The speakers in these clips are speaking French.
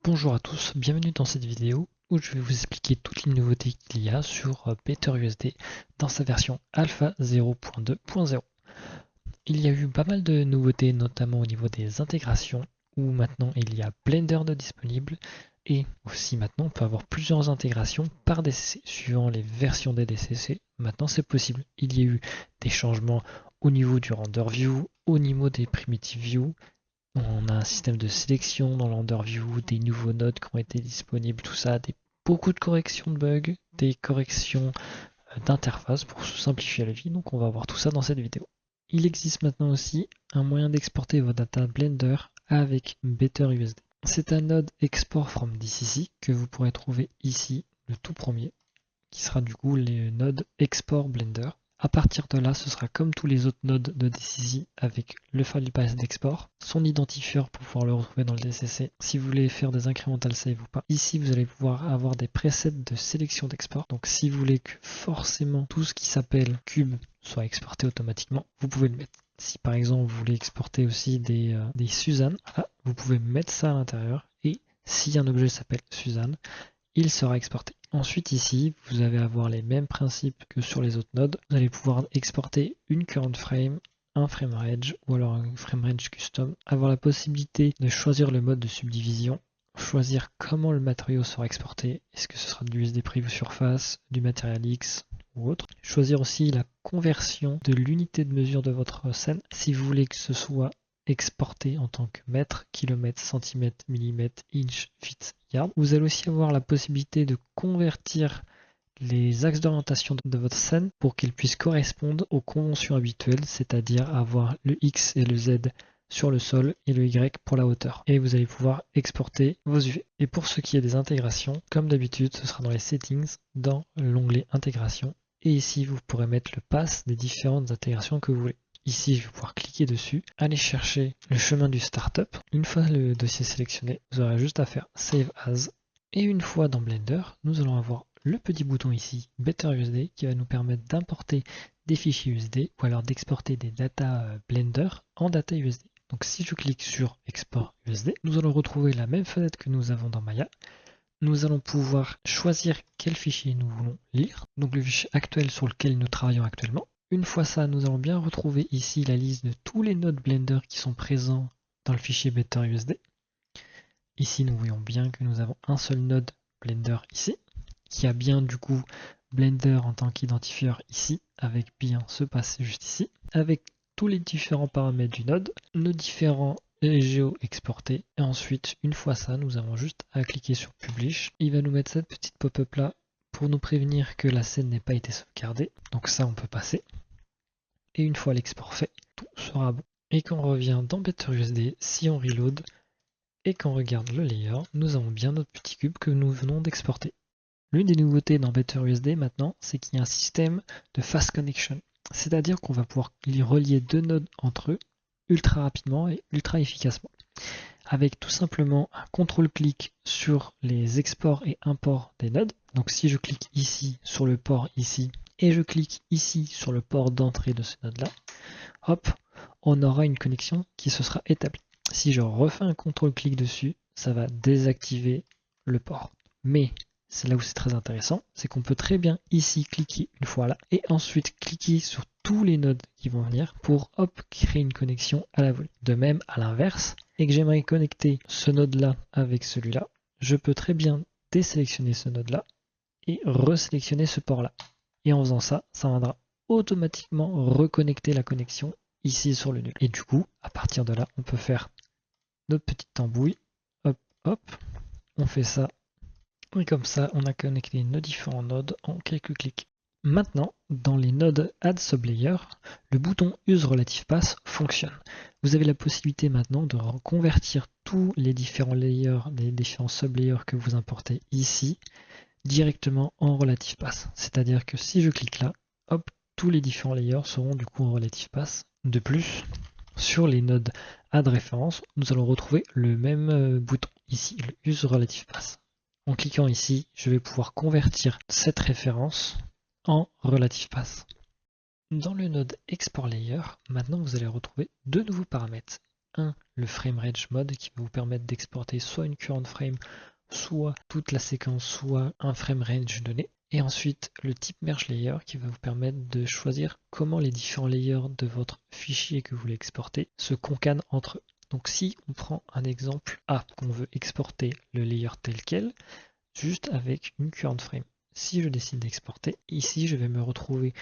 Bonjour à tous, bienvenue dans cette vidéo où je vais vous expliquer toutes les nouveautés qu'il y a sur BetterUSD dans sa version Alpha 0.2.0. Il y a eu pas mal de nouveautés, notamment au niveau des intégrations, où maintenant il y a Blender de disponible, et aussi maintenant on peut avoir plusieurs intégrations par DCC, suivant les versions des DCC. Maintenant c'est possible. Il y a eu des changements au niveau du render view, au niveau des primitive view. On a un système de sélection dans l'Underview, des nouveaux nodes qui ont été disponibles, tout ça, beaucoup de corrections de bugs, des corrections d'interface pour se simplifier la vie. Donc on va voir tout ça dans cette vidéo. Il existe maintenant aussi un moyen d'exporter vos data Blender avec BetterUSD. C'est un node Export from DCC que vous pourrez trouver ici, le tout premier, qui sera du coup le node Export Blender. À partir de là, ce sera comme tous les autres nodes de DCC avec le file path d'export, son identifieur pour pouvoir le retrouver dans le DCC. Si vous voulez faire des incremental save ou pas, ici vous allez pouvoir avoir des presets de sélection d'export. Donc si vous voulez que forcément tout ce qui s'appelle cube soit exporté automatiquement, vous pouvez le mettre. Si par exemple vous voulez exporter aussi des Suzanne, vous pouvez mettre ça à l'intérieur et si un objet s'appelle Suzanne, il sera exporté. Ensuite ici, vous allez avoir les mêmes principes que sur les autres nodes. Vous allez pouvoir exporter une current frame, un frame range ou alors un frame range custom, avoir la possibilité de choisir le mode de subdivision, choisir comment le matériau sera exporté, est-ce que ce sera du USD Preview Surface, du Material X ou autre. Choisir aussi la conversion de l'unité de mesure de votre scène, si vous voulez que ce soit exporté en tant que mètre, kilomètre, centimètre, millimètre, inch, feet, yard. Vous allez aussi avoir la possibilité de convertir les axes d'orientation de votre scène pour qu'ils puissent correspondre aux conventions habituelles, c'est-à-dire avoir le X et le Z sur le sol et le Y pour la hauteur. Et vous allez pouvoir exporter vos UV. Et pour ce qui est des intégrations, comme d'habitude, ce sera dans les settings, dans l'onglet intégration. Et ici, vous pourrez mettre le pass des différentes intégrations que vous voulez. Ici, je vais pouvoir cliquer dessus, aller chercher le chemin du startup. Une fois le dossier sélectionné, vous aurez juste à faire Save As. Et une fois dans Blender, nous allons avoir le petit bouton ici, BetterUSD, qui va nous permettre d'importer des fichiers USD ou alors d'exporter des data Blender en data USD. Donc si je clique sur Export USD, nous allons retrouver la même fenêtre que nous avons dans Maya. Nous allons pouvoir choisir quel fichier nous voulons lire, donc le fichier actuel sur lequel nous travaillons actuellement. Une fois ça, nous allons bien retrouver ici la liste de tous les nodes Blender qui sont présents dans le fichier BetterUSD. Ici, nous voyons bien que nous avons un seul node Blender ici, qui a bien du coup Blender en tant qu'identifieur ici, avec bien ce passé juste ici, avec tous les différents paramètres du node, nos différents géo exportés, et ensuite, une fois ça, nous avons juste à cliquer sur Publish. Il va nous mettre cette petite pop-up là pour nous prévenir que la scène n'ait pas été sauvegardée, donc ça on peut passer. Et une fois l'export fait, tout sera bon. Et quand on revient dans BetterUSD, si on reload et qu'on regarde le layer, nous avons bien notre petit cube que nous venons d'exporter. L'une des nouveautés dans BetterUSD maintenant, c'est qu'il y a un système de fast connection. C'est-à-dire qu'on va pouvoir relier deux nodes entre eux ultra rapidement et ultra efficacement. Avec tout simplement un contrôle-clic sur les exports et imports des nodes. Donc si je clique ici sur le port ici et je clique ici sur le port d'entrée de ce node-là, hop, on aura une connexion qui se sera établie. Si je refais un contrôle-clic dessus, ça va désactiver le port. Mais c'est là où c'est très intéressant, c'est qu'on peut très bien ici cliquer une fois là et ensuite cliquer sur tous les nodes qui vont venir pour hop créer une connexion à la volée. De même à l'inverse, et que j'aimerais connecter ce node là avec celui-là, je peux très bien désélectionner ce node là et resélectionner ce port là. Et en faisant ça, ça viendra automatiquement reconnecter la connexion ici sur le nul. Et du coup, à partir de là, on peut faire notre petite tambouille. Hop, hop, on fait ça. Et comme ça, on a connecté nos différents nodes en quelques clics. Maintenant, dans les nodes Add Sublayer, le bouton Use Relative Path fonctionne. Vous avez la possibilité maintenant de reconvertir tous les différents layers, les différents sublayers que vous importez ici, directement en Relative Path. C'est-à-dire que si je clique là, hop, tous les différents layers seront du coup en Relative Path. De plus, sur les nodes Add Reference, nous allons retrouver le même bouton ici, le Use Relative Path. En cliquant ici, je vais pouvoir convertir cette référence en Relative Path. Dans le node Export Layer, maintenant vous allez retrouver deux nouveaux paramètres. le frame range mode qui va vous permettre d'exporter soit une current frame, soit toute la séquence, soit un frame range donné. Et ensuite le type merge layer qui va vous permettre de choisir comment les différents layers de votre fichier que vous voulez exporter se concatenent entre eux. Donc si on prend un exemple A, qu'on veut exporter le layer tel quel, juste avec une current frame. Si je décide d'exporter, ici je vais me retrouver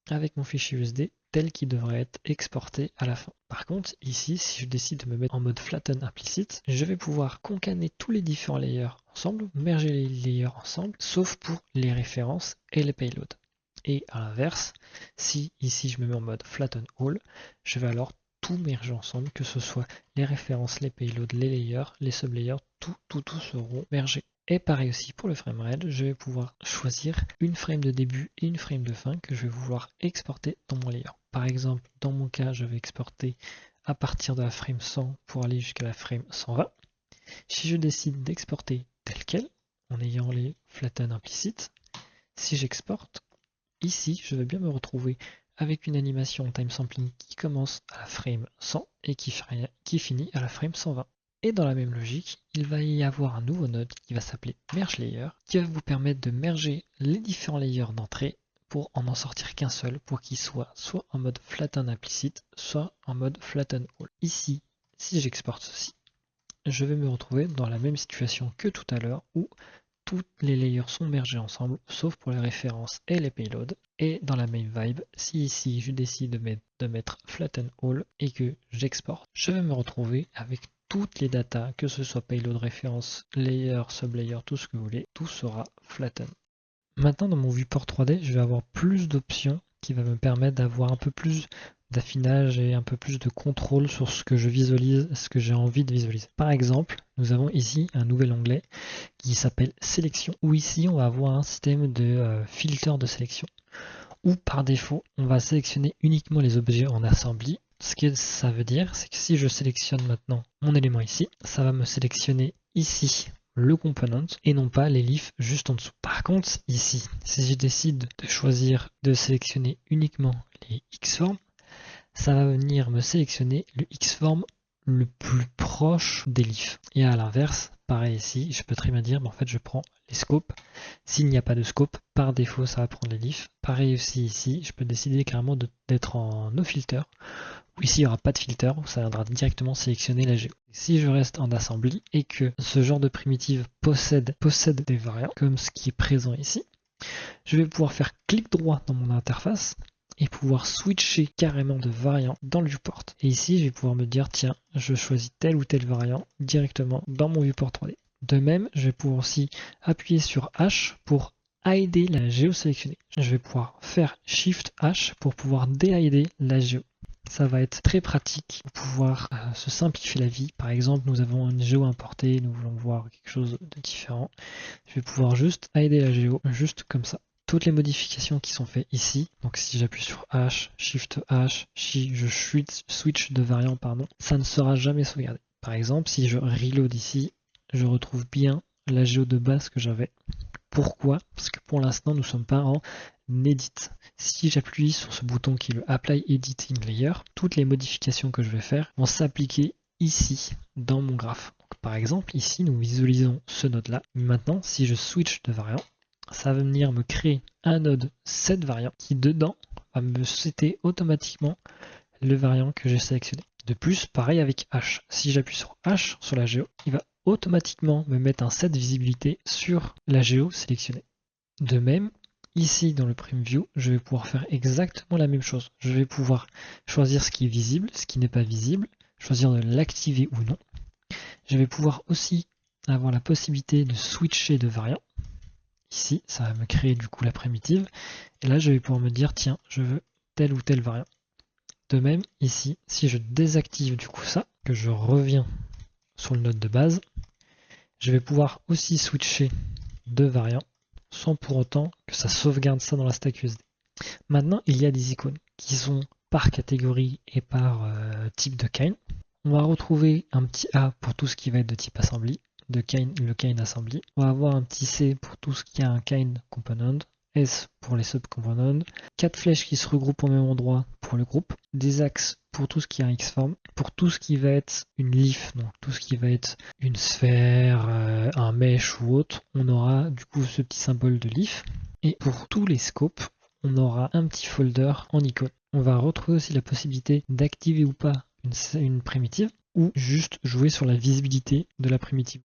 avec mon fichier USD tel qu'il devrait être exporté à la fin. Par contre, ici, si je décide de me mettre en mode flatten implicite, je vais pouvoir concatener tous les différents layers ensemble, merger les layers ensemble, sauf pour les références et les payloads. Et à l'inverse, si ici je me mets en mode flatten all, je vais alors tout merger ensemble, que ce soit les références, les payloads, les layers, les sublayers, tout seront mergés. Et pareil aussi pour le frame range, je vais pouvoir choisir une frame de début et une frame de fin que je vais vouloir exporter dans mon layer. Par exemple, dans mon cas, je vais exporter à partir de la frame 100 pour aller jusqu'à la frame 120. Si je décide d'exporter tel quel, en ayant les flatten implicites, si j'exporte, ici, je vais bien me retrouver avec une animation time sampling qui commence à la frame 100 et qui finit à la frame 120. Et dans la même logique, il va y avoir un nouveau node qui va s'appeler Merge Layer, qui va vous permettre de merger les différents layers d'entrée pour en sortir qu'un seul, pour qu'il soit en mode flatten implicite, soit en mode flatten all. Ici, si j'exporte ceci, je vais me retrouver dans la même situation que tout à l'heure, où tous les layers sont mergés ensemble, sauf pour les références et les payloads. Et dans la même vibe, si ici je décide de mettre flatten all et que j'exporte, je vais me retrouver avec toutes les datas, que ce soit payload, référence, layer, sublayer, tout ce que vous voulez, tout sera flatten. Maintenant dans mon viewport 3D, je vais avoir plus d'options qui va me permettre d'avoir un peu plus d'affinage et un peu plus de contrôle sur ce que je visualise, ce que j'ai envie de visualiser. Par exemple, nous avons ici un nouvel onglet qui s'appelle sélection, où ici on va avoir un système de filtre de sélection, où par défaut on va sélectionner uniquement les objets en assembly. Ce que ça veut dire, c'est que si je sélectionne maintenant mon élément ici, ça va me sélectionner ici le component et non pas les leafs juste en dessous. Par contre, ici, si je décide de choisir de sélectionner uniquement les X-forms, ça va venir me sélectionner le X-form le plus proche des leafs. Et à l'inverse, pareil ici, je peux très bien dire, mais en fait je prends les scopes. S'il n'y a pas de scope, par défaut ça va prendre les leafs. Pareil aussi ici, je peux décider carrément d'être en no filter, ou ici il n'y aura pas de filter, ça viendra directement sélectionner la géo. Si je reste en assembly et que ce genre de primitive possède des variants, comme ce qui est présent ici, je vais pouvoir faire clic droit dans mon interface et pouvoir switcher carrément de variant dans le viewport. Et ici, je vais pouvoir me dire, tiens, je choisis tel ou tel variant directement dans mon viewport 3D. De même, je vais pouvoir aussi appuyer sur H pour hider la géo sélectionnée. Je vais pouvoir faire Shift H pour pouvoir déhider la géo. Ça va être très pratique pour pouvoir se simplifier la vie. Par exemple, nous avons une géo importée, nous voulons voir quelque chose de différent. Je vais pouvoir juste hider la géo, juste comme ça. Toutes les modifications qui sont faites ici, donc si j'appuie sur H, Shift H, si je switch de variant, ça ne sera jamais sauvegardé. Par exemple, si je reload ici, je retrouve bien la géo de base que j'avais. Pourquoi? Parce que pour l'instant, nous ne sommes pas en Edit. Si j'appuie sur ce bouton qui est le Apply Editing Layer, toutes les modifications que je vais faire vont s'appliquer ici, dans mon graphe. Donc, par exemple, ici, nous visualisons ce node-là. Maintenant, si je switch de variant, ça va venir me créer un node set variant qui, dedans, va me setter automatiquement le variant que j'ai sélectionné. De plus, pareil avec H. Si j'appuie sur H, sur la géo, il va automatiquement me mettre un set visibilité sur la géo sélectionnée. De même, ici dans le Prime View, je vais pouvoir faire exactement la même chose. Je vais pouvoir choisir ce qui est visible, ce qui n'est pas visible, choisir de l'activer ou non. Je vais pouvoir aussi avoir la possibilité de switcher de variant. Ici, ça va me créer du coup la primitive. Et là, je vais pouvoir me dire, tiens, je veux tel ou tel variant. De même, ici, si je désactive du coup ça, que je reviens sur le node de base, je vais pouvoir aussi switcher de variant sans pour autant que ça sauvegarde ça dans la stack USD. Maintenant, il y a des icônes qui sont par catégorie et par type de kind. On va retrouver un petit A pour tout ce qui va être de type assembly, le kind assembly. On va avoir un petit C pour tout ce qui a un kind component, S pour les subcomponents, 4 flèches qui se regroupent au même endroit pour le groupe, des axes pour tout ce qui est un X-form, pour tout ce qui va être une leaf, donc tout ce qui va être une sphère, un mesh ou autre, on aura du coup ce petit symbole de leaf. Et pour tous les scopes, on aura un petit folder en icône. On va retrouver aussi la possibilité d'activer ou pas une primitive, ou juste jouer sur la visibilité de la primitive.